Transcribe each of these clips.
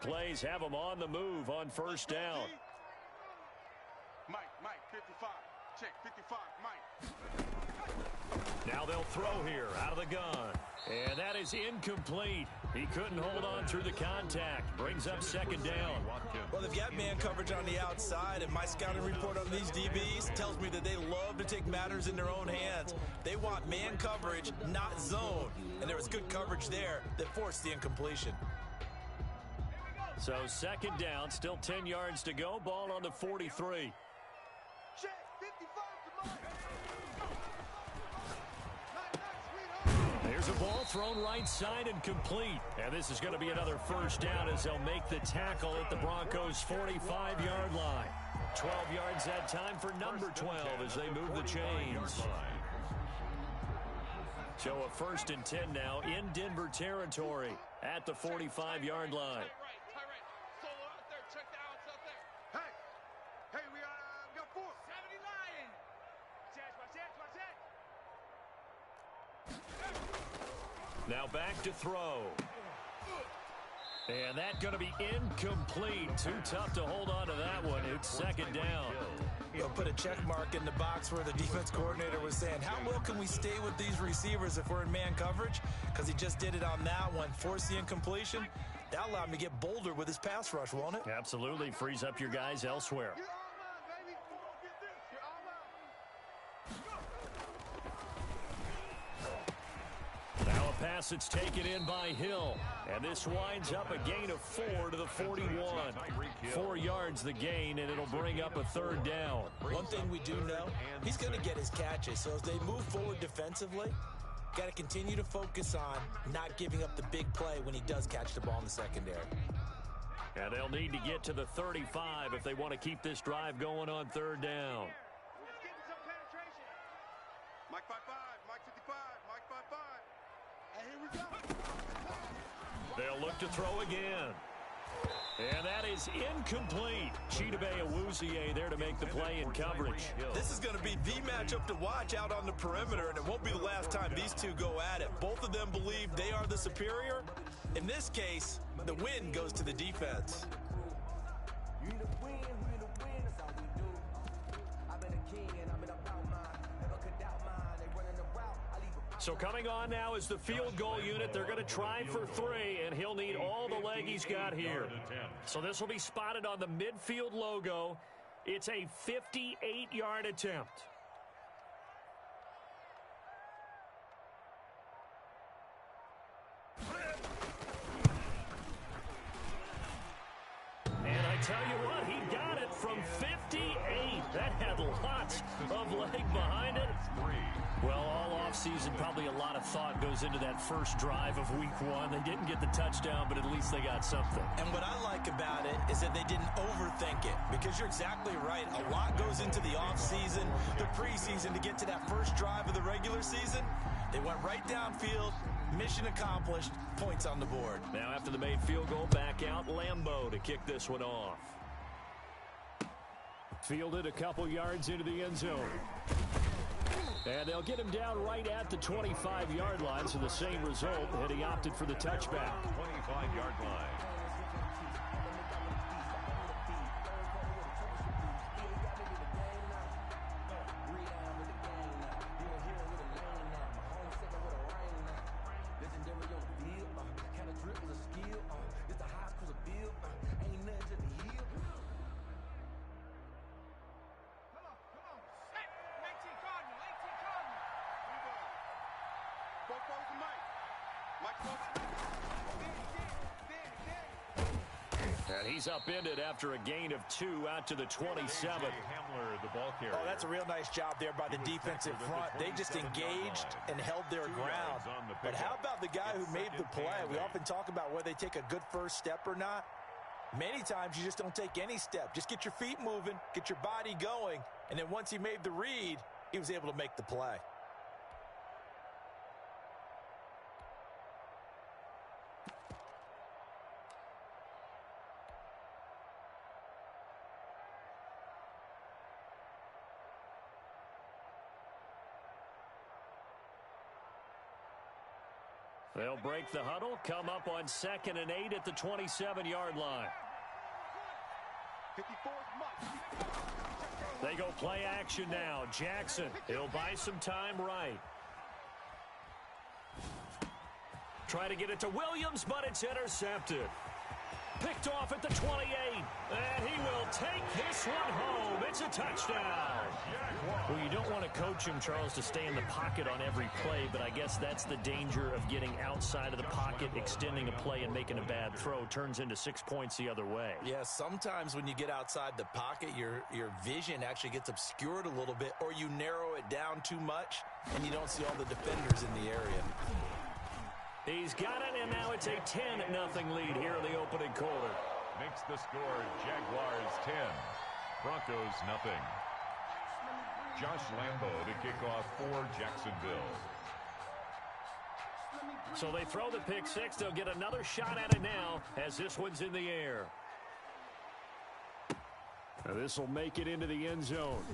Plays have them on the move on first down. Mike, 55. Check, 55, Mike. Now they'll throw here out of the gun. And that is incomplete. He couldn't hold on through the contact. Brings up second down. Well, they've got man coverage on the outside, and my scouting report on these DBs tells me that they love to take matters in their own hands. They want man coverage, not zone. And there was good coverage there that forced the incompletion. So second down, still 10 yards to go. Ball on the 43. Check, 55 to Mike. There's a ball thrown right side and complete. And this is going to be another first down as they'll make the tackle at the Broncos' 45-yard line. 12 yards that time for number 12 as they move the chains. So a 1st and 10 now in Denver territory at the 45-yard line. Hey, we got 4. 70 Lion. Now back to throw. And that's going to be incomplete. Too tough to hold on to that one. It's second down. They'll put a check mark in the box where the defense coordinator was saying, how well can we stay with these receivers if we're in man coverage? Because he just did it on that one. Force the incompletion. That allowed him to get bolder with his pass rush, won't it? Absolutely. Frees up your guys elsewhere. You're all mine, baby. We're going to get this. You're all mine. Now a pass that's taken in by Hill. And this winds up a gain of 4 to the 41. 4 yards the gain, and it'll bring up a third down. One thing we do know, he's going to get his catches. So as they move forward defensively, got to continue to focus on not giving up the big play when he does catch the ball in the secondary. And they'll need to get to the 35 if they want to keep this drive going on third down. Let's get some penetration. Mike 55, Mike 55, Mike 55. And here we go. They'll look to throw again. And that is incomplete. Chidobe Awuzie there to make the play in coverage. This is going to be the matchup to watch out on the perimeter, and it won't be the last time these two go at it. Both of them believe they are the superior. In this case, the win goes to the defense. So coming on now is the field goal unit. They're going to try for 3, and he'll need all the leg he's got here. So this will be spotted on the midfield logo. It's a 58-yard attempt. And I tell you what, he got it from 58. That had lots of leg behind it. Well, all offseason, probably a lot of thought goes into that first drive of week 1. They didn't get the touchdown, but at least they got something. And what I like about it is that they didn't overthink it, because you're exactly right. A lot goes into the offseason, the preseason, to get to that first drive of the regular season. They went right downfield, mission accomplished, points on the board. Now after the made field goal, back out Lambeau to kick this one off. Fielded a couple yards into the end zone. And they'll get him down right at the 25-yard line, so the same result, and he opted for the touchback. 25-yard line. And he's upended after a gain of 2 out to the 27. Hamler, the ball carrier. Oh, that's a real nice job there by the defensive front. They just engaged and held their ground. But how about the guy who made the play? We often talk about whether they take a good first step or not. Many times you just don't take any step. Just get your feet moving, get your body going, and then once he made the read, he was able to make the play. They'll break the huddle, come up on 2nd and 8 at the 27-yard line. 54 much. They go play action now. Jackson, he'll buy some time right. Try to get it to Williams, but it's intercepted. Picked off at the 28, and he will take this one home. It's a touchdown. Well, you don't want to coach him, Charles, to stay in the pocket on every play, but I guess that's the danger of getting outside of the pocket, extending a play, and making a bad throw. Turns into 6 points the other way. Yeah, sometimes when you get outside the pocket, your vision actually gets obscured a little bit, or you narrow it down too much, and you don't see all the defenders in the area. He's got it, and now it's a 10-0 lead here in the opening quarter. Makes the score Jaguars 10, Broncos nothing. Josh Lambo to kick off for Jacksonville. So they throw the pick six. They'll get another shot at it now as this one's in the air. Now this will make it into the end zone.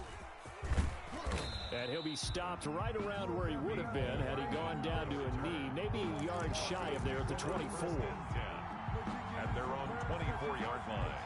And he'll be stopped right around where he would have been had he gone down to a knee, maybe a yard shy of there at the 24. At their own 24-yard line.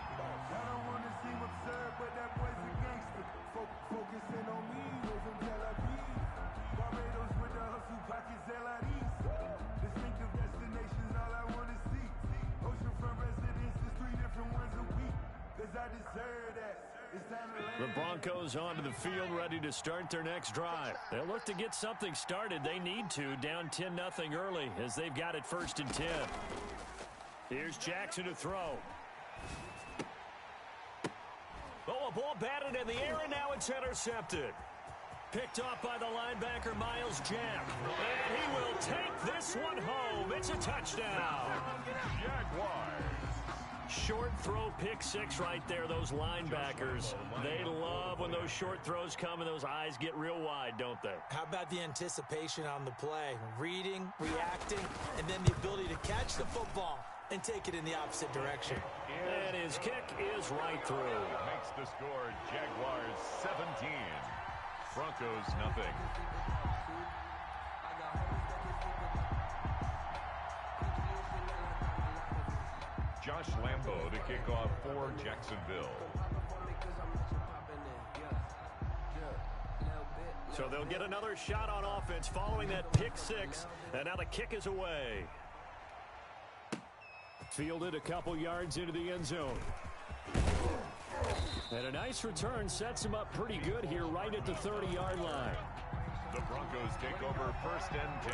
The Broncos onto the field, ready to start their next drive. They'll look to get something started. They need to, down 10-0 early as they've got it 1st and 10. Here's Jackson to throw. Oh, a ball batted in the air, and now it's intercepted. Picked off by the linebacker, Miles Jack. And he will take this one home. It's a touchdown. Jaguars. Short throw, pick six right there. Those linebackers, they love when those short throws come and those eyes get real wide, don't they? How about the anticipation on the play? Reading, reacting, and then the ability to catch the football and take it in the opposite direction. And his kick is right through. Makes the score Jaguars 17, Broncos nothing. Josh Lambo to kick off for Jacksonville. So they'll get another shot on offense following that pick six, and now the kick is away. Fielded a couple yards into the end zone. And a nice return sets him up pretty good here right at the 30-yard line. The Broncos take over 1st and 10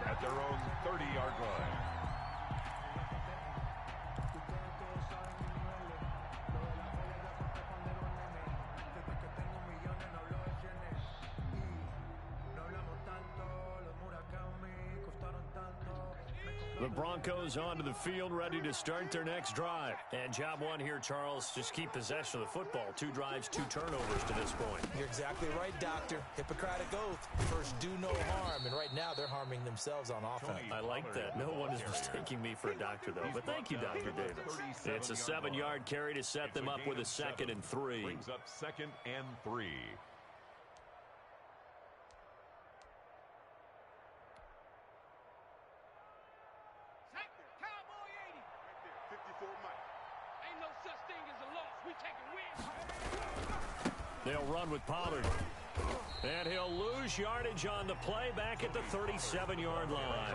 at their own 30-yard line. The Broncos onto the field, ready to start their next drive. And job one here, Charles, just keep possession of the football. 2 drives, 2 turnovers to this point. You're exactly right, Doctor. Hippocratic oath. First, do no harm. And right now, they're harming themselves on offense. I like that. No one is mistaking me for a doctor, though. But thank you, Dr. Davis. It's a 7-yard carry to set them up with a 2nd and 3. Brings up 2nd and 3. They'll run with Pollard. And he'll lose yardage on the play back at the 37-yard line.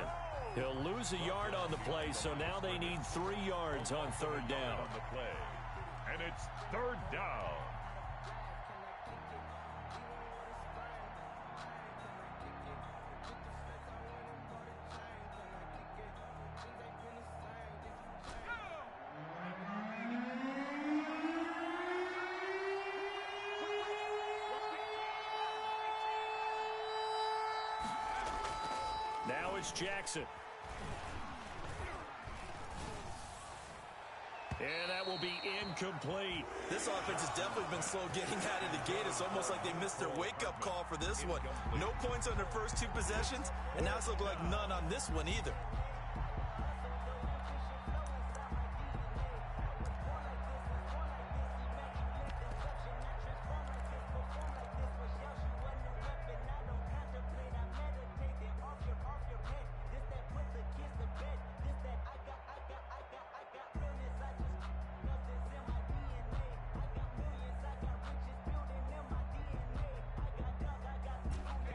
He'll lose a yard on the play, so now they need 3 yards on 3rd down. On the play. And it's 3rd down. Now it's Jackson. And that will be incomplete. This offense has definitely been slow getting out of the gate. It's almost like they missed their wake-up call for this one. No points on their first 2 possessions, and now it's looking like none on this one either.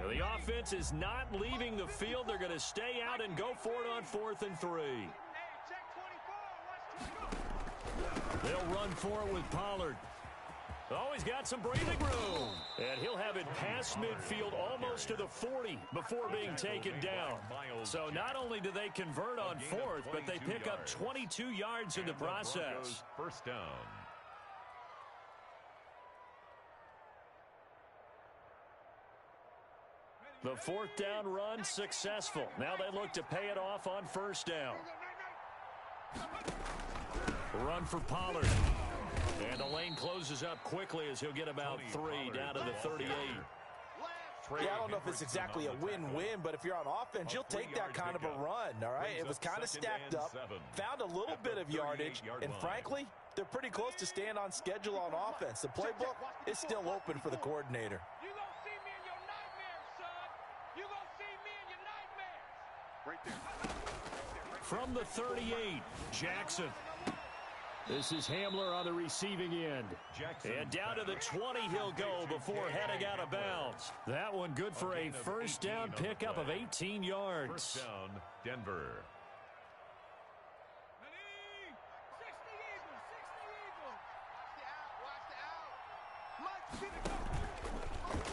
The offense is not leaving the field. They're going to stay out and go for it on 4th and 3. They'll run for it with Pollard. Oh, he's got some breathing room. And he'll have it past midfield almost to the 40 before being taken down. So not only do they convert on 4th, but they pick up 22 yards in the process. First down. The 4th down run successful. Now they look to pay it off on 1st down. Run for Pollard. And the lane closes up quickly as he'll get about 3 down to the 38. Yeah, I don't know if it's exactly a win-win, but if you're on offense, you'll take that kind of a run, all right? It was kind of stacked up, found a little bit of yardage, and frankly, they're pretty close to staying on schedule on offense. The playbook is still open for the coordinator. You gonna see me in your nightmares, son. You gonna see me in your nightmares. Right there. From the 38, Jackson. This is Hamler on the receiving end. And down to the 20 he'll go before heading out of bounds. That one good for a first down pickup of 18 yards. First down, Denver.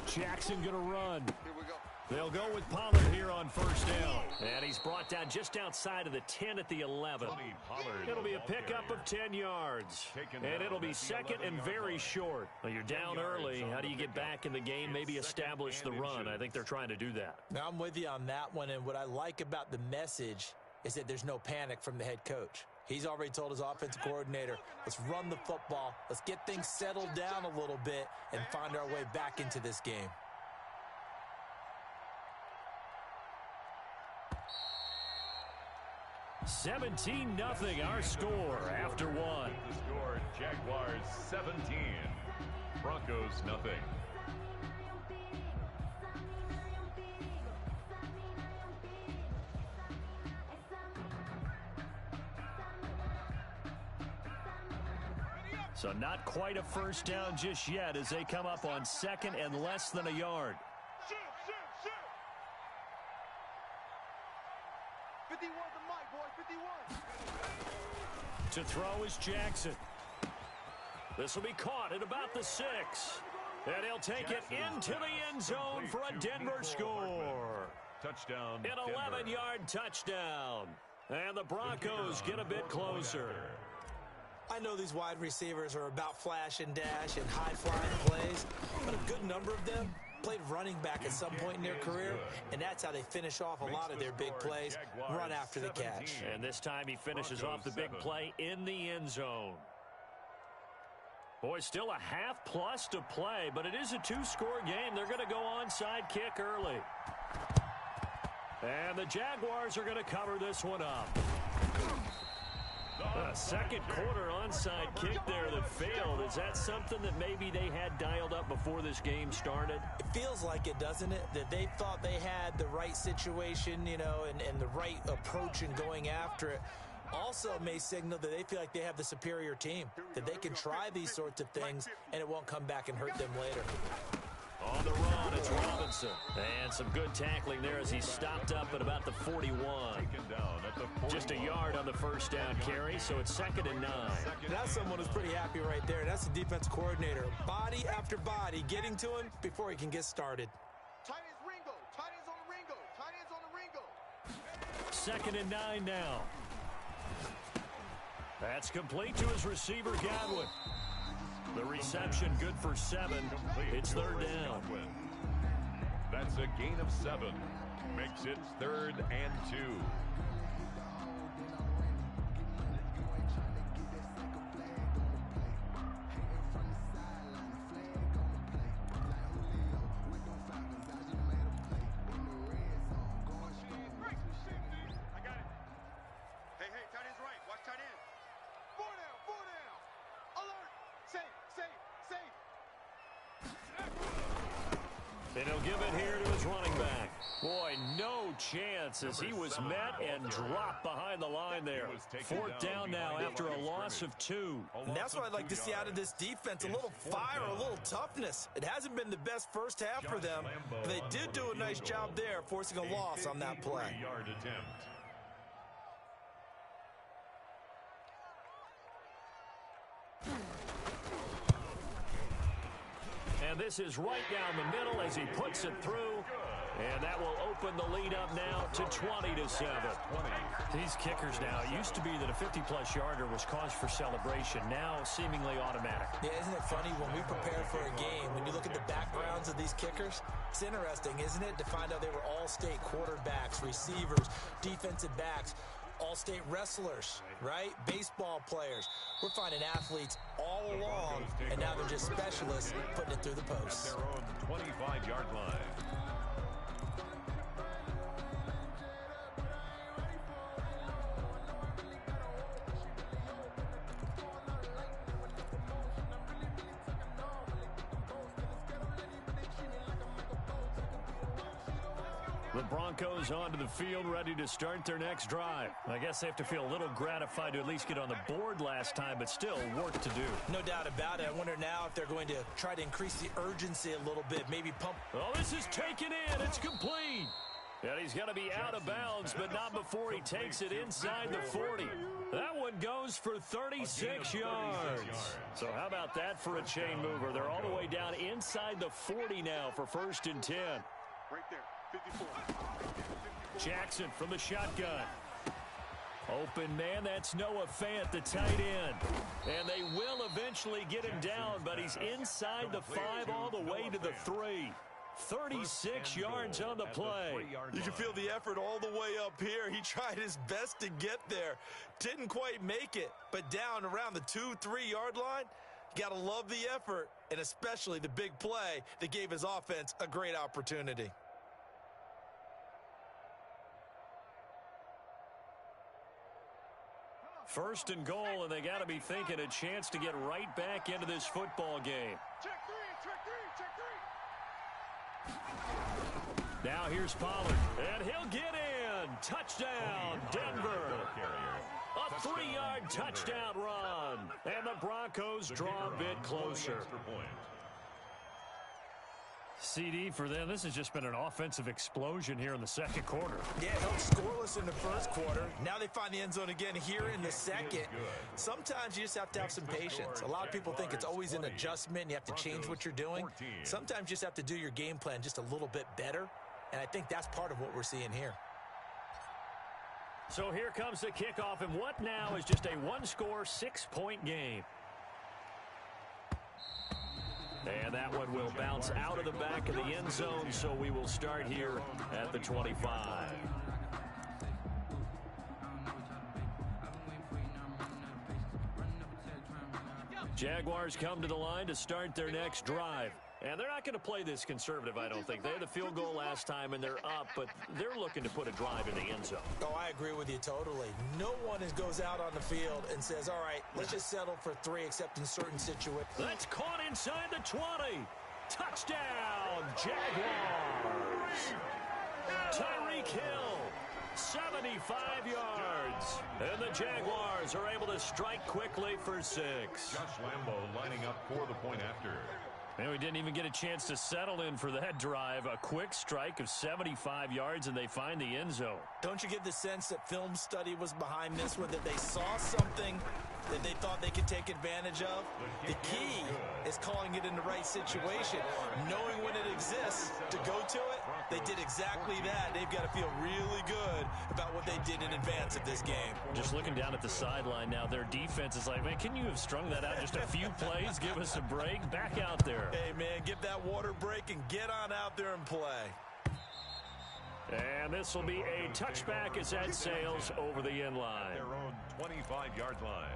Jackson going to run. Here we go. They'll go with Pollard here on 1st down. And he's brought down just outside of the 10 at the 11. It'll be a pickup of 10 yards. And it'll be 2nd and very short. Well, you're down early. How do you get back in the game? Maybe establish the run. I think they're trying to do that. Now, I'm with you on that one, and what I like about the message is that there's no panic from the head coach. He's already told his offensive coordinator, let's run the football, let's get things settled down a little bit and find our way back into this game. $17-0 our score after one. The score, Jaguars 17, Broncos nothing. So not quite a first down just yet as they come up on 2nd and less than a yard. Shoot. 51 the mic, boy. 51. To throw is Jackson. This will be caught at about the 6. And he'll take it into the end zone for a Denver score. Touchdown, An 11-yard touchdown. And the Broncos get a bit closer. I know these wide receivers are about flash and dash and high-flying plays, but a good number of them played running back at some point in their career, and that's how they finish off a lot of their big plays, run after the catch. And this time he finishes off the big play in the end zone. Boy, still a half plus to play, but it is a 2-score game. They're going to go onside kick early. And the Jaguars are going to cover this one up. A second quarter onside kick there that failed. Is that something that maybe they had dialed up before this game started? It feels like it, doesn't it? That they thought they had the right situation, you know, and the right approach in going after it. Also may signal that they feel like they have the superior team, that they can try these sorts of things and it won't come back and hurt them later. On the run, it's Robinson. And some good tackling there as he stopped up at about the 41. Just a yard on the first down carry, so it's 2nd and 9. That's someone who's pretty happy right there. That's the defense coordinator. Body after body getting to him before he can get started. Tight ends Ringo. Tight ends on the Ringo. Tight ends on the Ringo. 2nd and 9 now. That's complete to his receiver, Godwin. The reception good for 7. It's 3rd down. That's a gain of 7. Makes it 3rd and 2. And he'll give it here to his running back. Boy, no chance as he was met and dropped behind the line there. Fourth down now after a loss of 2. And that's what I'd like to see out of this defense, a little fire, a little toughness. It hasn't been the best first half for them, but they did do a nice job there, forcing a loss on that play. And this is right down the middle as he puts it through. And that will open the lead up now to 20-7. These kickers now, it used to be that a 50-plus yarder was cause for celebration. Now seemingly automatic. Yeah, isn't it funny when we prepare for a game, when you look at the backgrounds of these kickers, it's interesting, isn't it, to find out they were all-state quarterbacks, receivers, defensive backs, all-state wrestlers, right? Baseball players. We're finding athletes all along, and now they're just specialists putting it through the posts. Their own 25-yard line. The Broncos onto the field, ready to start their next drive. I guess they have to feel a little gratified to at least get on the board last time, but still work to do. No doubt about it. I wonder now if they're going to try to increase the urgency a little bit, maybe pump. Oh, this is taken in. It's complete. And he's going to be out of bounds, but not before he takes it inside the 40. That one goes for 36 yards. So how about that for a chain mover? They're all the way down inside the 40 now for 1st and 10. Right there. 54. Jackson from the shotgun. Open man, that's Noah Fant, the tight end. And they will eventually get him down, but he's inside the 5 all the way to the 3. 36 yards on the play. You can feel the effort all the way up here. He tried his best to get there. Didn't quite make it, but down around the 2-3 yard line, you got to love the effort, and especially the big play that gave his offense a great opportunity. First and goal, and they got to be thinking a chance to get right back into this football game. Check three. Now here's Pollard, and he'll get in. Touchdown, Denver. A 3-yard touchdown run, and the Broncos draw a bit closer. CD for them, this has just been an offensive explosion here in the second quarter. Yeah, held scoreless in the first quarter. Now they find the end zone again here in the second. Sometimes you just have to have some patience. A lot of people think it's always an adjustment. You have to change what you're doing. Sometimes you just have to do your game plan just a little bit better, and I think that's part of what we're seeing here. So here comes the kickoff, and what now is just a one-score, 6-point game. And that one will bounce out of the back of the end zone, so we will start here at the 25. Jaguars come to the line to start their next drive. And they're not going to play this conservative, I don't think. They had the field goal last time, and they're up, but they're looking to put a drive in the end zone. Oh, I agree with you totally. No one goes out on the field and says, all right, let's just settle for 3 except in certain situations. That's caught inside the 20. Touchdown, Jaguars. Tyreek Hill, 75 yards. And the Jaguars are able to strike quickly for 6. Josh Lambo lining up for the point after. And we didn't even get a chance to settle in for that drive. A quick strike of 75 yards, and they find the end zone. Don't you get the sense that film study was behind this one, that they saw something that they thought they could take advantage of? The key is calling it in the right situation, knowing when it exists to go to it. They did exactly that. They've got to feel really good about what they did in advance of this game. Just looking down at the sideline now, their defense is like, man, can you have strung that out just a few plays? Give us a break. Back out there. Hey, man, give that water break and get on out there and play. And this will be a touchback as that sails over the end line. Their own 25-yard line.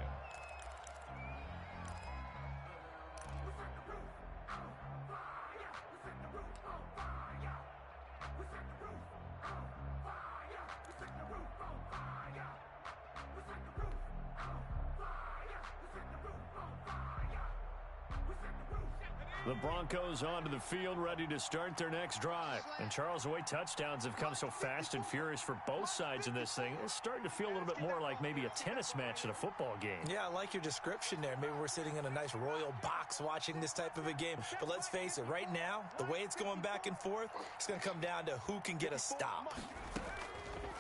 The Broncos onto the field, ready to start their next drive. And Charles, the way touchdowns have come so fast and furious for both sides in this thing, it's starting to feel a little bit more like maybe a tennis match in a football game. Yeah, I like your description there. Maybe we're sitting in a nice royal box watching this type of a game. But let's face it, right now, the way it's going back and forth, it's going to come down to who can get a stop.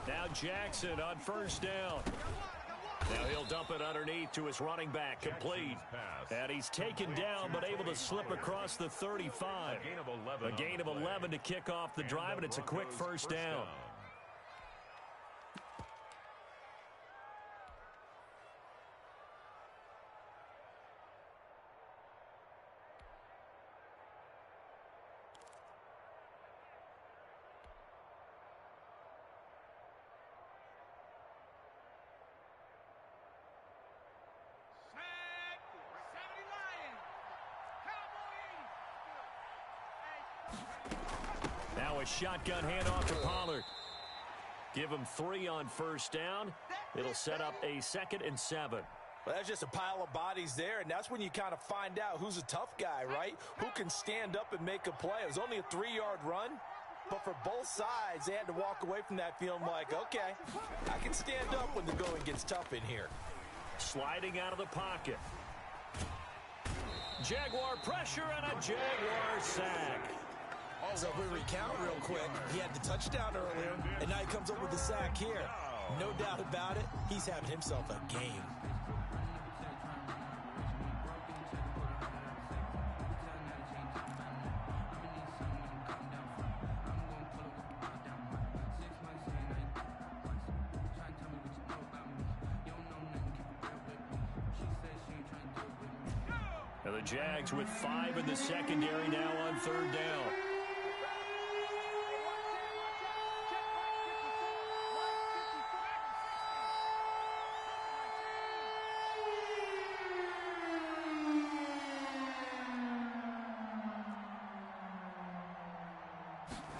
Now Jackson on first down. Now he'll dump it underneath to his running back, complete. And he's taken down, but able to slip across the 35. A gain of 11 to kick off the drive, and it's a quick first down. Now a shotgun handoff to Pollard. Give him 3 on first down. It'll set up a 2nd and 7. Well, that's just a pile of bodies there, and that's when you kind of find out who's a tough guy, right? Who can stand up and make a play. It was only a 3-yard run, but for both sides, they had to walk away from that feeling like, okay, I can stand up when the going gets tough in here. Sliding out of the pocket. Jaguar pressure and a Jaguar sack. So if we recount real quick, he had the touchdown earlier, and now he comes up with the sack here. No doubt about it, he's having himself a game. And the Jags with 5 in the secondary now on 3rd down.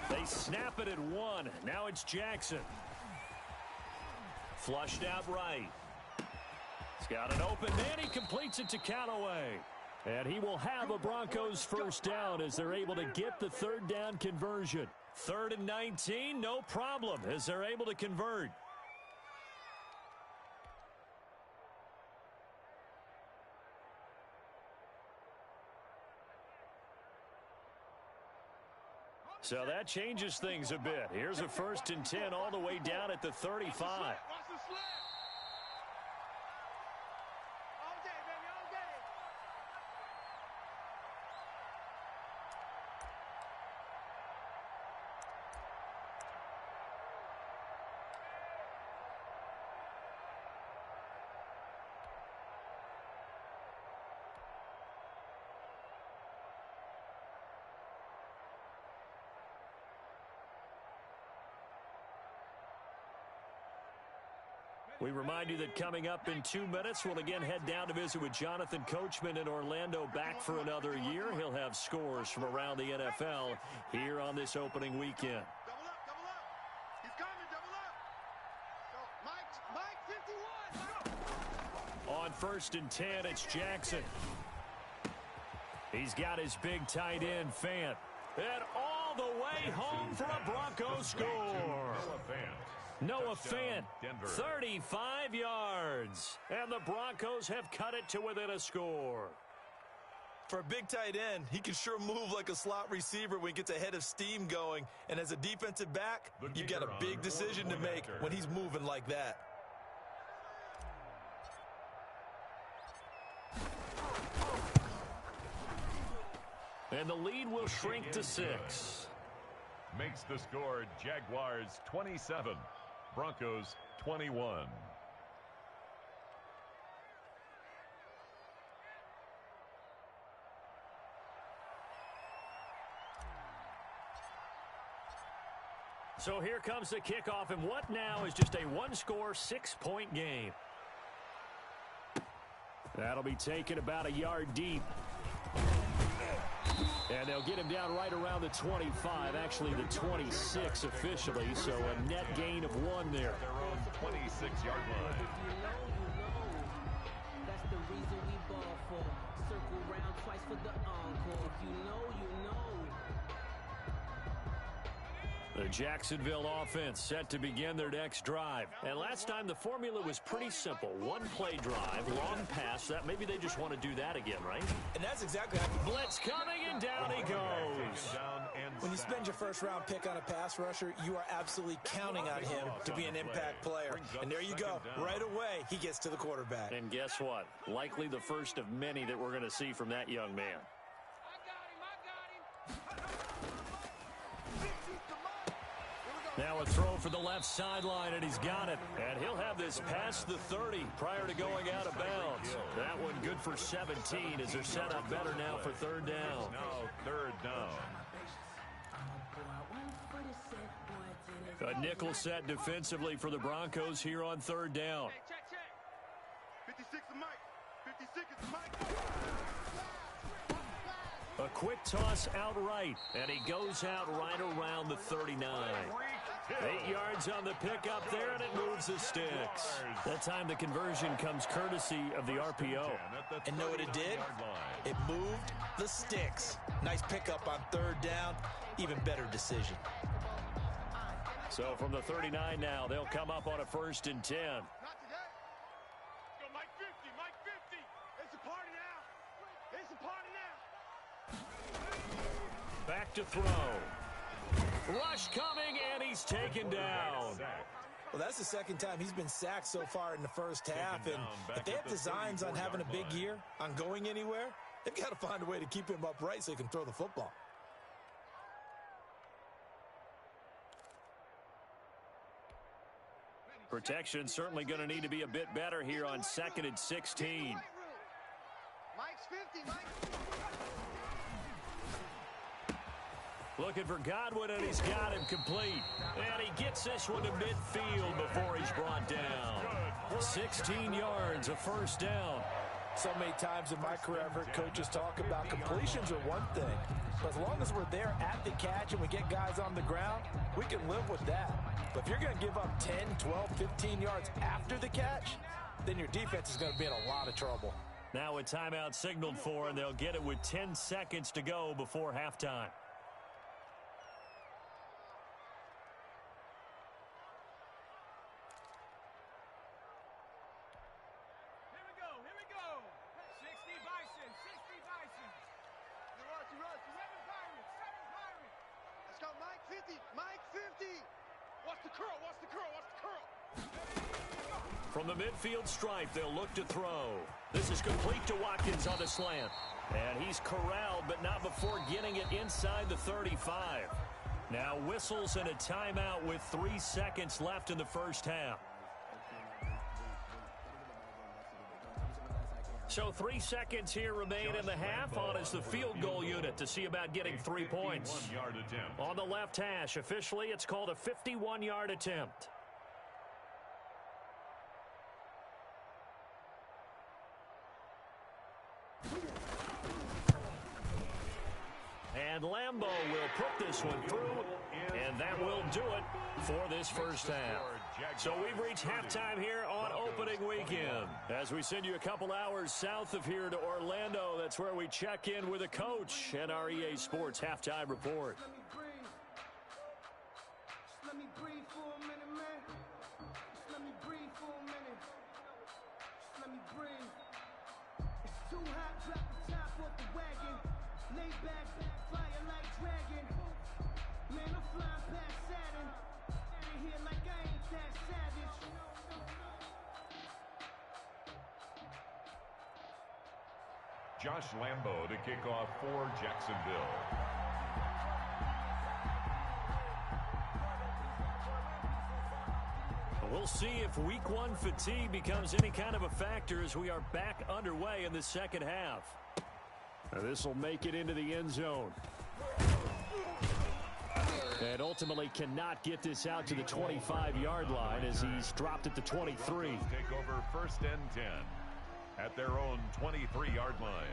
They snap it at 1. Now it's Jackson. Flushed out right. He's got an open man. He completes it to Callaway. And he will have a Broncos first down as they're able to get the 3rd down conversion. 3rd and 19, no problem as they're able to convert. So that changes things a bit. Here's a 1st and 10 all the way down at the 35. We remind you that coming up in 2 minutes, we'll again head down to visit with Jonathan Coachman in Orlando, back for another year. He'll have scores from around the NFL here on this opening weekend. Double up, double up. He's coming, double up. Go, Mike 51. On 1st and 10, it's Jackson. He's got his big tight end, Fant. And all the way home for a Broncos score. Noah Fant, 35 yards. And the Broncos have cut it to within a score. For a big tight end, he can sure move like a slot receiver when he gets a head of steam going. And as a defensive back, you've got a big decision to make when he's moving like that. And the lead will shrink to 6. Makes the score Jaguars 27, Broncos 21. So here comes the kickoff, and what now is just a one-score, 6-point game. That'll be taken about a yard deep. And they'll get him down right around the 25, actually the 26 officially, so a net gain of 1 there. Their own 26-yard line. That's the reason we ball for. Circle round twice for the encore. If you know, you know. The Jacksonville offense set to begin their next drive. And last time the formula was pretty simple. One play drive, long pass. That maybe they just want to do that again, right? And that's exactly how blitz coming, and down he goes. When you spend your first-round pick on a pass rusher, you are absolutely counting on him to be an impact player. And there you go. Right away, he gets to the quarterback. And guess what? Likely the first of many that we're going to see from that young man. Now a throw for the left sideline, and he's got it. And he'll have this past the 30 prior to going out of bounds. That one good for 17 as they're set up better now for third down. Now third down. A nickel set defensively for the Broncos here on third down. 56 is Mike. 56 is Mike. A quick toss outright, and he goes out right around the 39. 8 yards on the pickup there, and it moves the sticks. That time the conversion comes courtesy of the RPO. And know what it did? It moved the sticks. Nice pickup on third down. Even better decision. So from the 39 now, they'll come up on a 1st and 10. Not today. Let's go, Mike 50. Mike 50. It's a party now. It's a party now. Back to throw. Rush coming, and he's taken down. Well, that's the second time he's been sacked so far in the first half. And if they have designs on having a big year, on going anywhere, they've got to find a way to keep him upright so he can throw the football. Protection certainly going to need to be a bit better here on 2nd and 16. Mike's 50, Mike. Looking for Godwin, and he's got him complete. And he gets this one to midfield before he's brought down. 16 yards, a 1st down. So many times in my career, I've heard coaches talk about completions are one thing. But as long as we're there at the catch and we get guys on the ground, we can live with that. But if you're going to give up 10, 12, 15 yards after the catch, then your defense is going to be in a lot of trouble. Now a timeout signaled for, and they'll get it with 10 seconds to go before halftime. Let's go, Mike 50. Mike 50. Watch the curl. Watch the curl. Watch the curl. From the midfield stripe, they'll look to throw. This is complete to Watkins on the slant. And he's corralled, but not before getting it inside the 35. Now whistles and a timeout with 3 seconds left in the first half. So 3 seconds here remain in the half. On is the field goal unit to see about getting 3 points. On the left hash, officially it's called a 51-yard attempt. And Lambeau will put this one through, and that will do it for this first half. So we've reached halftime here on opening weekend. As we send you a couple hours south of here to Orlando, that's where we check in with a coach and our EA Sports halftime report. Let me breathe for a minute, man. Just let me breathe for a minute. Just let me breathe. It's too hot, drop the top off the wagon. Lay back, fire like dragon. Man, I'm flying past Saturn. Out of here like I ain't that savage. Josh Lambeau to kick off for Jacksonville. We'll see if week one fatigue becomes any kind of a factor as we are back underway in the second half. This will make it into the end zone. And ultimately cannot get this out to the 25-yard line as he's dropped at the 23. Take over 1st and 10 at their own 23-yard line.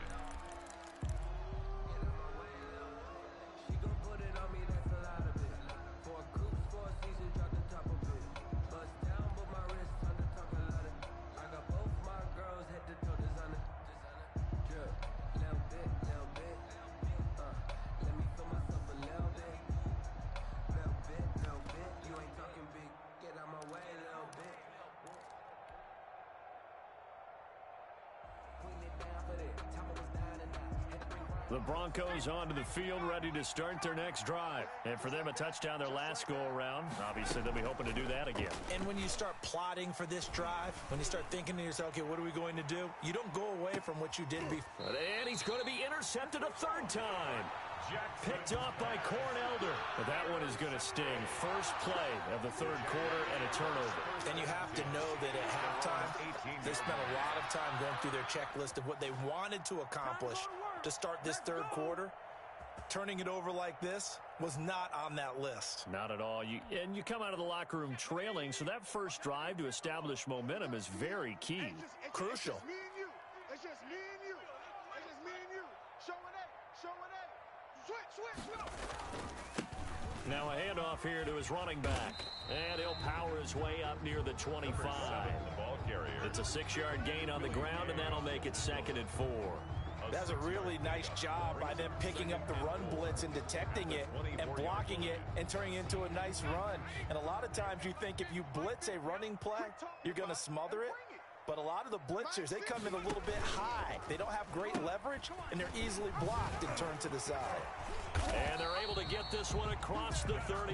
The Broncos onto the field, ready to start their next drive. And for them, a touchdown their last go-around. Obviously, they'll be hoping to do that again. And when you start plotting for this drive, when you start thinking to yourself, okay, what are we going to do? You don't go away from what you did before. And he's going to be intercepted a third time. Picked off by Cornelder. But that one is going to sting. First play of the third quarter and a turnover. And you have to know that at halftime, they spent a lot of time going through their checklist of what they wanted to accomplish to start this third quarter. Turning it over like this was not on that list. Not at all. You come out of the locker room trailing, so that first drive to establish momentum is very key. Crucial. It's just me and you. It's just me and you. It's just me and you. Showing A. Showing A. Switch. Now a handoff here to his running back. And he'll power his way up near the 25. The ball carrier. It's a 6-yard gain on the ground, and that'll make it 2nd and 4. That's a really nice job by them picking up the run blitz and detecting it and blocking it and turning it into a nice run. And a lot of times you think if you blitz a running play, you're going to smother it. But a lot of the blitzers, they come in a little bit high. They don't have great leverage, and they're easily blocked and turned to the side. And they're able to get this one across the 35.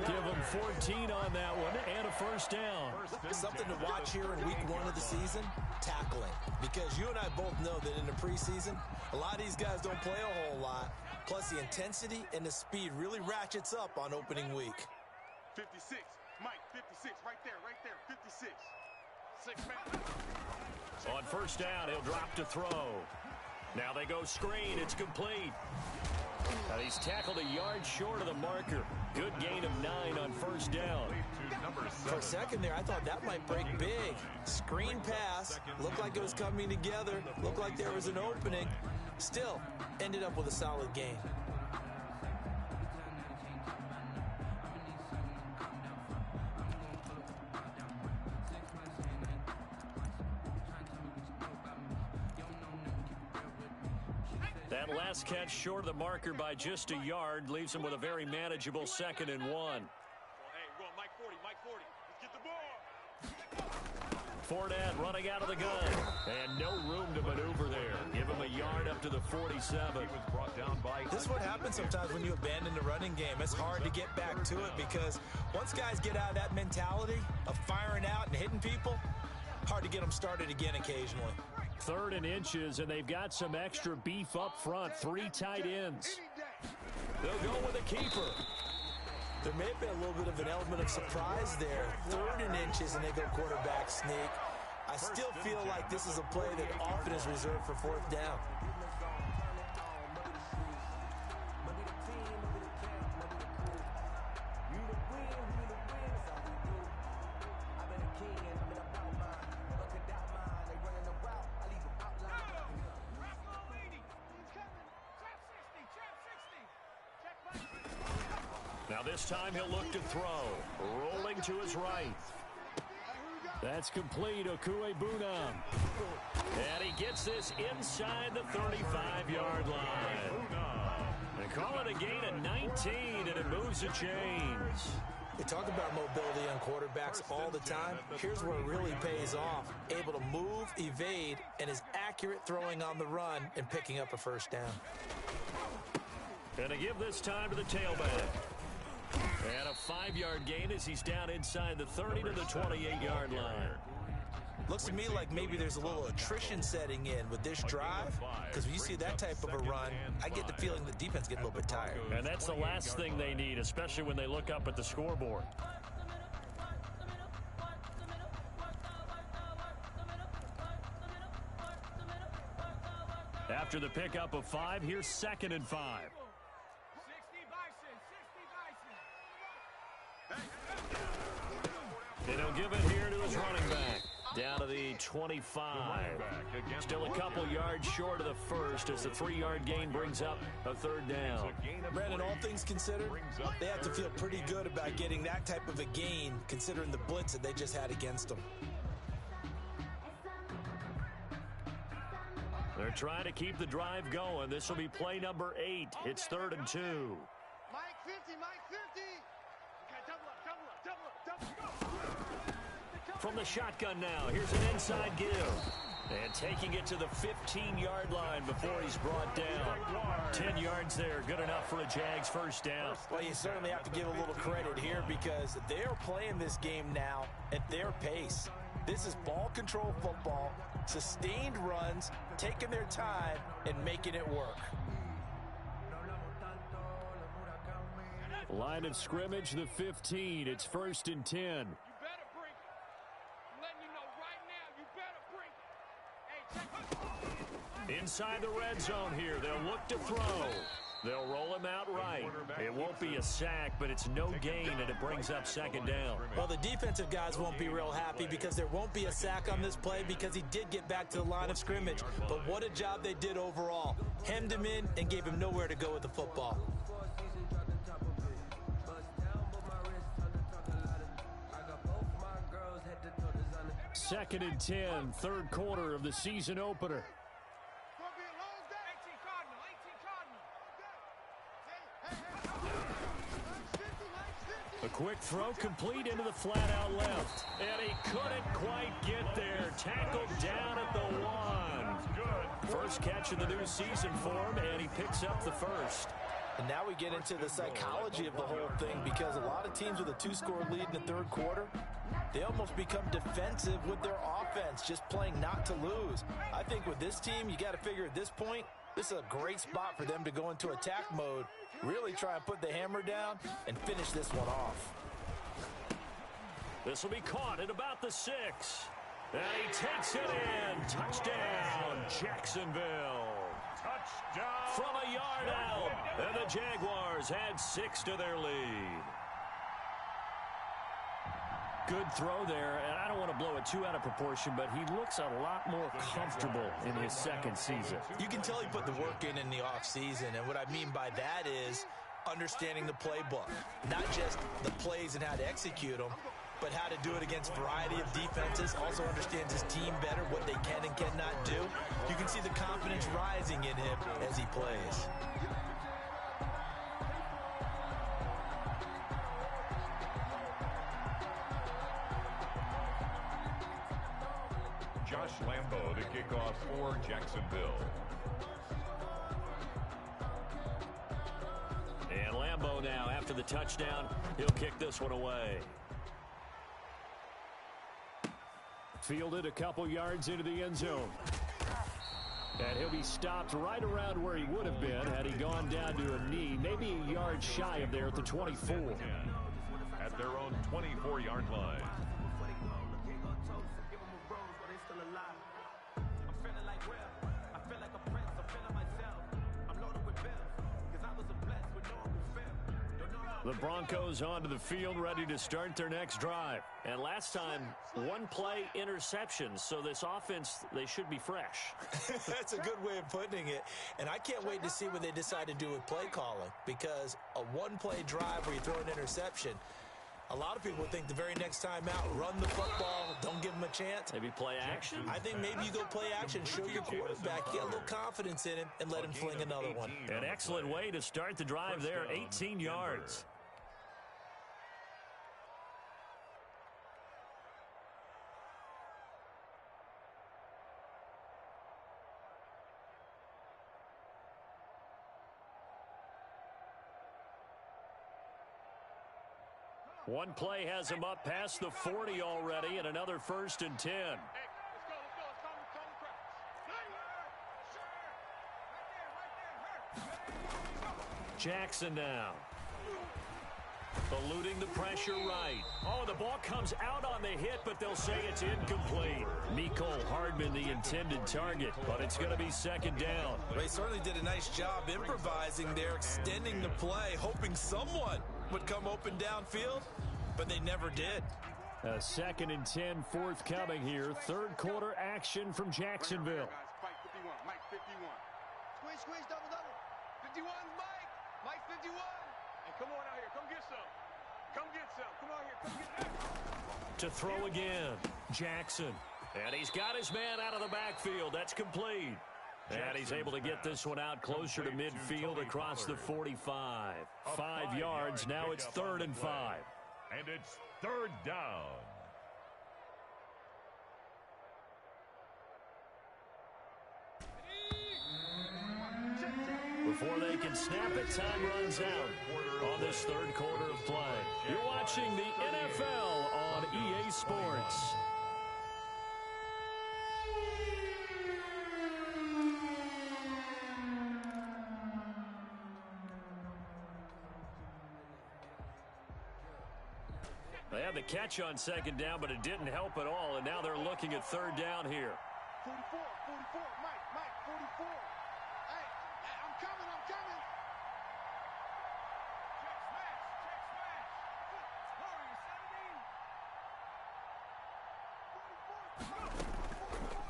Give them 14 on that one and a first down. Something to watch here in week 1 of the season, tackling. Because you and I both know that in the preseason, a lot of these guys don't play a whole lot. Plus, the intensity and the speed really ratchets up on opening week. 56. Mike, 56. Right there. 56. 6 man. On first down, he'll drop to throw. Now they go screen. It's complete. Now he's tackled a yard short of the marker. Good gain of 9 on first down. For a second there, I thought that might break big. Screen pass. Looked like it was coming together. Looked like there was an opening. Still, ended up with a solid gain. That last catch short of the marker by just a yard leaves him with a very manageable 2nd and 1. Hey, run, Mike 40. Let's get the ball. Fournette running out of the gun. And no room to maneuver there. Give him a yard up to the 47. This is what happens sometimes when you abandon the running game. It's hard to get back to it because once guys get out of that mentality of firing out and hitting people, hard to get them started again occasionally. 3rd and inches, and they've got some extra beef up front. 3 tight ends. They'll go with a keeper. There may have been a little bit of an element of surprise there. 3rd and inches, and they go quarterback sneak. I still feel like this is a play that often is reserved for 4th down. Now this time he'll look to throw. Rolling to his right. That's complete. Okuebunam. And he gets this inside the 35-yard line. They call it a gain of 19, and it moves the chains. They talk about mobility on quarterbacks all the time. Here's where it really pays off. Able to move, evade, and is accurate throwing on the run and picking up a first down. And to give this time to the tailback. And a 5-yard gain as he's down inside the 30 to the 28-yard line. Looks to me like maybe there's a little attrition setting in with this drive, because when you see that type of a run, I get the feeling the defense gets a little bit tired. And that's the last thing they need, especially when they look up at the scoreboard. After the pickup of 5, here's 2nd and 5. And he'll give it here to his running back. Down to the 25. Still a couple yards short of the first as the 3-yard gain brings up a 3rd down. Brandon, all things considered, they have to feel pretty good about getting that type of a gain considering the blitz that they just had against them. They're trying to keep the drive going. This will be play number 8. It's 3rd and 2. Mike 50. Okay, double up. From the shotgun now, here's an inside give. And taking it to the 15-yard line before he's brought down. 10 yards there, good enough for a Jags first down. Well, you certainly have to give a little credit here because they're playing this game now at their pace. This is ball control football, sustained runs, taking their time, and making it work. Line of scrimmage, the 15. It's 1st and 10. You better bring it. I'm letting you know right now, you better bring it. Hey, check. Inside the red zone here. They'll look to throw. They'll roll him out right. It won't be a sack, but it's no gain, and it brings up 2nd down. Well, the defensive guys won't be real happy because there won't be a sack on this play because he did get back to the line of scrimmage. But what a job they did overall. Hemmed him in and gave him nowhere to go with the football. 2nd and 10, 3rd quarter of the season opener. A quick throw complete into the flat out left. And he couldn't quite get there. Tackled down at the 1. First catch of the new season for him, and he picks up the first. And now we get into the psychology of the whole thing because a lot of teams with a 2-score lead in the 3rd quarter, they almost become defensive with their offense, just playing not to lose. I think with this team, you got to figure at this point, this is a great spot for them to go into attack mode, really try and put the hammer down and finish this one off. This will be caught at about the 6. And he takes it in. Touchdown, Jacksonville. Touchdown. From a yard out. And the Jaguars add 6 to their lead. Good throw there, and I don't want to blow it too out of proportion, but he looks a lot more comfortable in his 2nd season. You can tell he put the work in the offseason, and what I mean by that is understanding the playbook. Not just the plays and how to execute them, but how to do it against a variety of defenses. Also understands his team better, what they can and cannot do. You can see the confidence rising in him as he plays. Josh Lambo to kick off for Jacksonville. And Lambo now, after the touchdown, he'll kick this one away. Fielded a couple yards into the end zone. And he'll be stopped right around where he would have been had he gone down to a knee, maybe a yard shy of there at the 24. At their own 24-yard line. The Broncos onto the field, ready to start their next drive. And last time, 1-play interception. So this offense, they should be fresh. That's a good way of putting it. And I can't wait to see what they decide to do with play calling. Because a 1-play drive where you throw an interception, a lot of people think the very next time out, run the football, don't give them a chance. Maybe play action? I think maybe you go play action, show your quarterback, get a little confidence in him, and let him fling another one. An excellent way to start the drive there, 18 yards. One play has him up past the 40 already, and another 1st and 10. Jackson now. Eluding the pressure right. Oh, the ball comes out on the hit, but they'll say it's incomplete. Mecole Hardman, the intended target, but it's going to be 2nd down. They certainly did a nice job improvising there, extending the play, hoping someone would come open downfield, but they never did. A 2nd and 10 forthcoming here. 3rd quarter action from Jacksonville. Mike 51, Mike 51. Squeeze, double. 51, Mike. Mike 51. And come on out here, come get some. Come get some. Come on here, come get that. To throw again, Jackson. And he's got his man out of the backfield. That's complete. And he's able to get this one out closer to midfield across the 45. 5 yards. Now it's 3rd and 5. And it's 3rd down. before they can snap it, time runs out on this third quarter of play. You're watching the NFL on EA Sports. They had the catch on second down, but it didn't help at all, and now they're looking at third down here. 44, Mike, 44. Hey, I'm coming. Check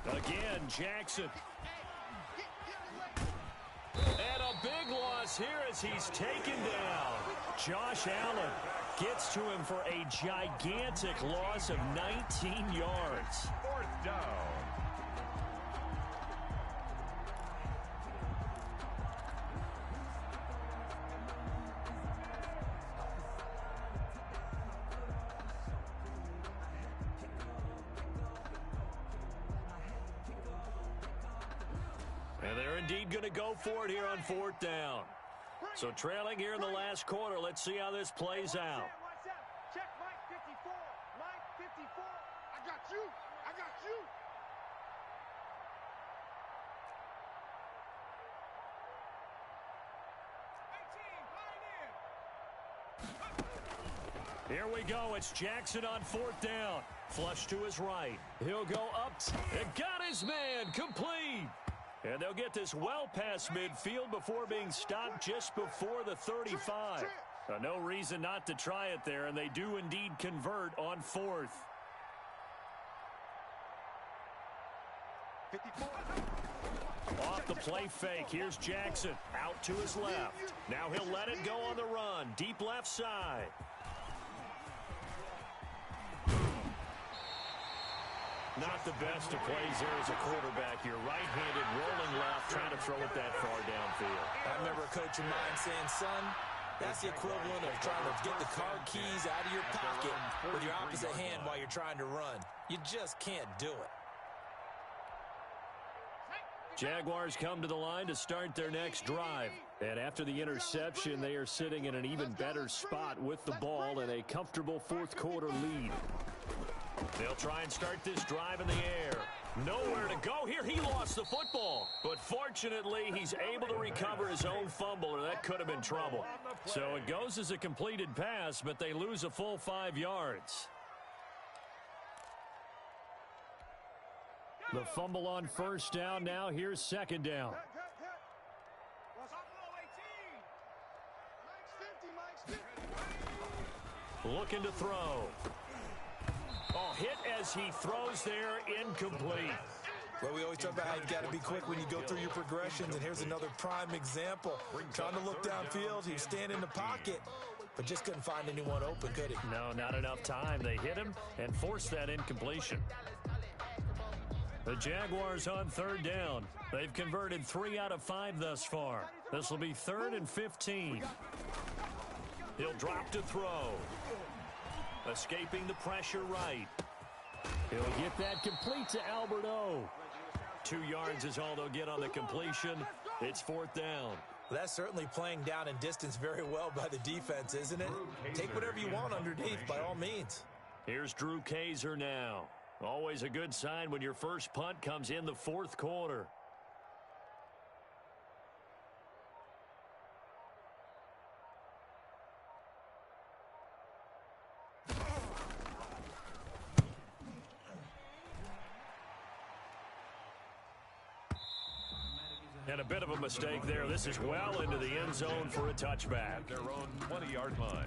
smash. Again, Jackson. And a big loss here as he's taken down. Josh Allen gets to him for a gigantic loss of 19 yards. Fourth down. And they're indeed going to go for it here on fourth down. So trailing here in the last quarter, let's see how this plays out. Watch out. Check Mike 54. Mike 54. I got you. Here we go. It's Jackson on fourth down. Flush to his right. He'll go up. And got his man. Complete. And they'll get this well past midfield before being stopped just before the 35. No reason not to try it there, and they do indeed convert on fourth. 54. Off the play fake. Here's Jackson. Out to his left. Now he'll let it go on the run. Deep left side. Not the best of plays there as a quarterback. You're right-handed, rolling left, trying to throw it that far downfield. I remember a coach of mine saying, son, that's the equivalent of trying to get the car keys out of your pocket with your opposite hand while you're trying to run. You just can't do it. Jaguars come to the line to start their next drive. And after the interception, they are sitting in an even better spot with the ball and a comfortable fourth quarter lead. They'll try and start this drive in the air. Nowhere to go here. He lost the football. But fortunately, he's able to recover his own fumble, or that could have been trouble. So it goes as a completed pass, but they lose a full 5 yards. The fumble on first down. Now here's second down. Looking to throw. Oh, hit as he throws there, incomplete. Well, we always talk about how you got to be quick when you go through your progressions, and here's another prime example. Trying to look downfield, he was standing in the pocket, but just couldn't find anyone open, could he? No, not enough time. They hit him and forced that incompletion. The Jaguars on third down. They've converted 3 out of 5 thus far. This will be 3rd and 15. He'll drop to throw. Escaping the pressure right. He'll get that complete to Alberto. 2 yards is all they'll get on the completion. It's 4th down. Well, that's certainly playing down in distance very well by the defense, isn't it? Take whatever you want underneath, by all means. Here's Drew Kaiser now. Always a good sign when your first punt comes in the 4th quarter. And a bit of a mistake there. This is well into the end zone for a touchback. Their own 20-yard line.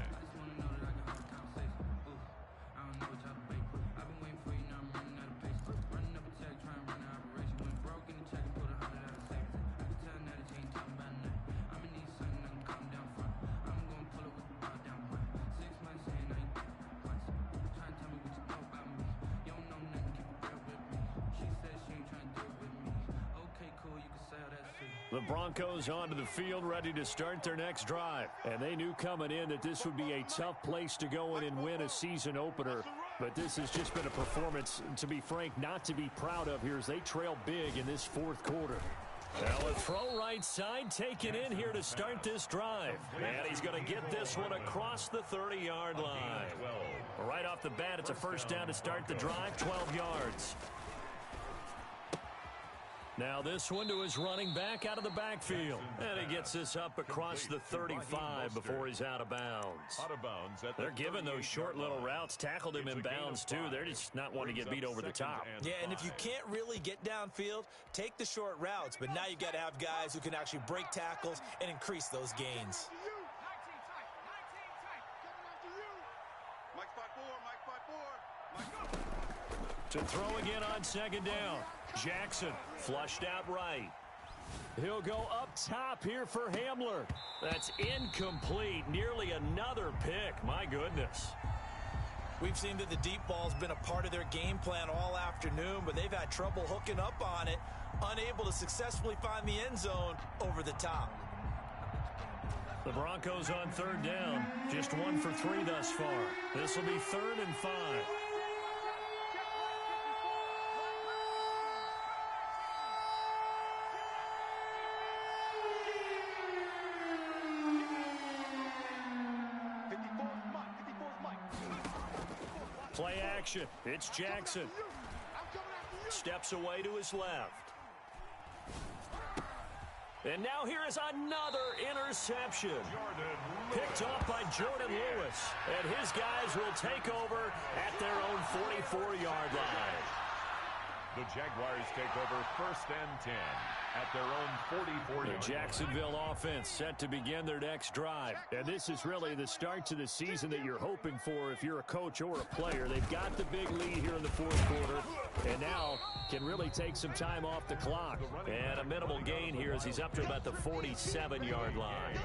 The Broncos onto the field ready to start their next drive. And they knew coming in that this would be a tough place to go in and win a season opener. But this has just been a performance, to be frank, not to be proud of here as they trail big in this 4th quarter. Now throw right side taken in here to start this drive. And he's going to get this one across the 30-yard line. Right off the bat, it's a first down to start the drive, 12 yards. Now this one to his running back out of the backfield. And he gets this up across the 35 before he's out of bounds. They're giving those short little routes. Tackled him in bounds, too. They're just not wanting to get beat over the top. Yeah, and if you can't really get downfield, take the short routes. But now you've got to have guys who can actually break tackles and increase those gains. To throw again on second down. Jackson flushed out right. He'll go up top here for Hamler. That's incomplete. Nearly another pick. My goodness. We've seen that the deep ball's been a part of their game plan all afternoon, but they've had trouble hooking up on it, unable to successfully find the end zone over the top. The Broncos on third down. Just 1 for 3 thus far. This will be 3rd and 5. Play action. It's Jackson. Steps away to his left. And now here is another interception. Picked off by Jordan Lewis. And his guys will take over at their own 44-yard line. The Jaguars take over 1st and 10 at their own 44-yard. The Jacksonville offense set to begin their next drive. And this is really the start to the season that you're hoping for if you're a coach or a player. They've got the big lead here in the 4th quarter. And now can really take some time off the clock. And a minimal gain here as he's up to about the 47-yard line.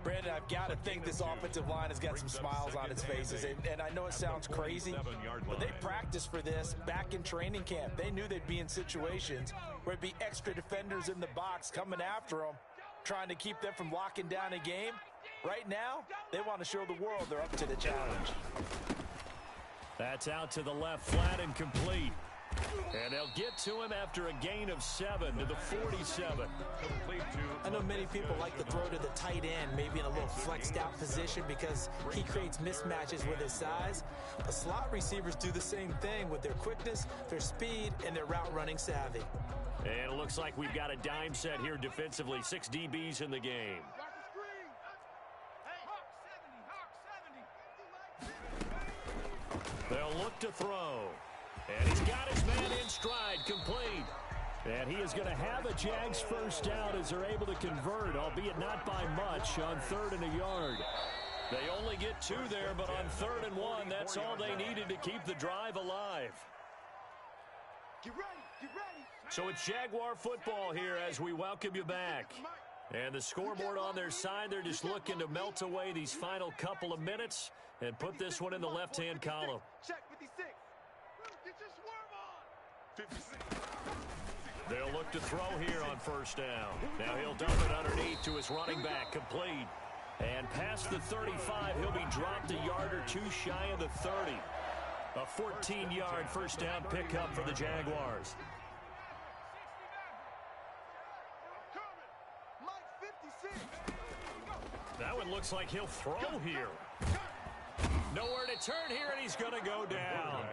Brandon, I've got to think this offensive line has got some smiles on its faces. And I know it sounds crazy, but they practiced for this back in training camp. They knew they'd be in situations where it'd be extra defenders in the box coming after them, trying to keep them from locking down a game. Right now, they want to show the world they're up to the challenge. That's out to the left, flat and complete. And they'll get to him after a gain of 7 to the 47. I know many people like to throw to the tight end, maybe in a little flexed out position because he creates mismatches with his size. But slot receivers do the same thing with their quickness, their speed, and their route running savvy. And it looks like we've got a dime set here defensively. 6 DBs in the game. They'll look to throw. And he's got his man in stride, complete. And he is going to have a Jags first down as they're able to convert, albeit not by much, on 3rd and a yard. They only get 2 there, but on 3rd and 1, that's all they needed to keep the drive alive. Get ready, get ready. So it's Jaguar football here as we welcome you back. And the scoreboard on their side, they're just looking to melt away these final couple of minutes and put this one in the left-hand column. Check 56. Get your swerve on. 56. They'll look to throw here on first down. Now he'll dump it underneath to his running back, complete. And past the 35, he'll be dropped a yard or 2 shy of the 30. A 14-yard first down pickup for the Jaguars. That one looks like he'll throw here. Nowhere to turn here, and he's going to go down.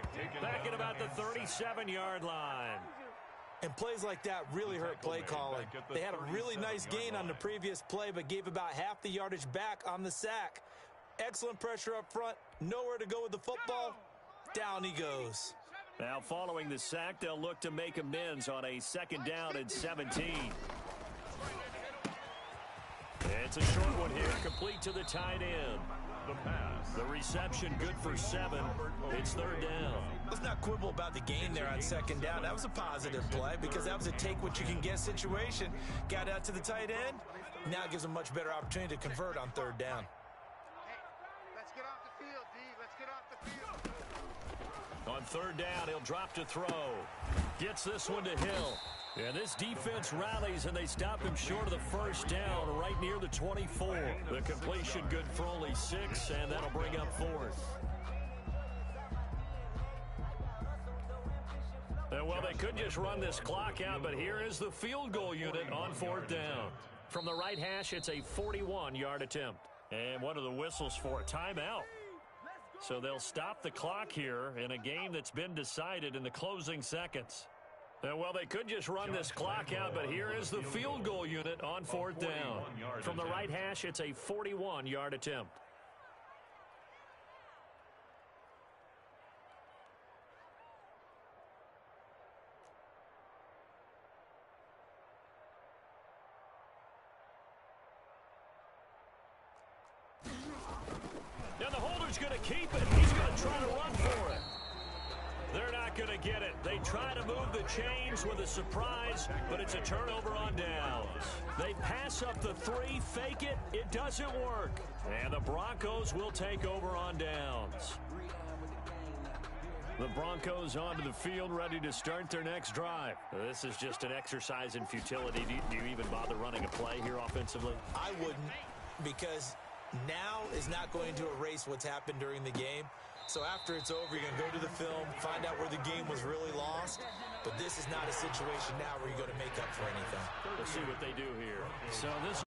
Back at about the 37-yard line. And plays like that really hurt play calling. They had a really nice gain on the previous play, but gave about half the yardage back on the sack. Excellent pressure up front. Nowhere to go with the football. Down he goes. Now following the sack, they'll look to make amends on a 2nd down and 17. It's a short one here, complete to the tight end. The reception good for 7. It's 3rd down. Let's not quibble about the gain there on 2nd down. That was a positive play because that was a take-what-you-can-get situation. Got out to the tight end. Now it gives them a much better opportunity to convert on 3rd down. Let's get off the field, D. Let's get off the field. On 3rd down, he'll drop to throw. Gets this one to Hill. And this defense rallies, and they stop him short of the first down right near the 24. The completion good for only 6, and that'll bring up 4th. Well, they could just run this clock out, but here is the field goal unit on 4th down. From the right hash, it's a 41-yard attempt. And what are the whistles for? Timeout. So they'll stop the clock here in a game that's been decided in the closing seconds. Well, they could just run this clock out, but here is the field goal unit on 4th down. From the right hash, it's a 41-yard attempt. Now the holder's going to keep it. He's going to try to run for it. They're not going to get it. They try to move the chains with a surprise, but it's a turnover on downs. They pass up the 3, fake it. It doesn't work. And the Broncos will take over on downs. The Broncos onto the field, ready to start their next drive. This is just an exercise in futility. Do you even bother running a play here offensively? I wouldn't, because now is not going to erase what's happened during the game. So after it's over, you're going to go to the film, find out where the game was really lost. But this is not a situation now where you're going to make up for anything. Let's see what they do here. So this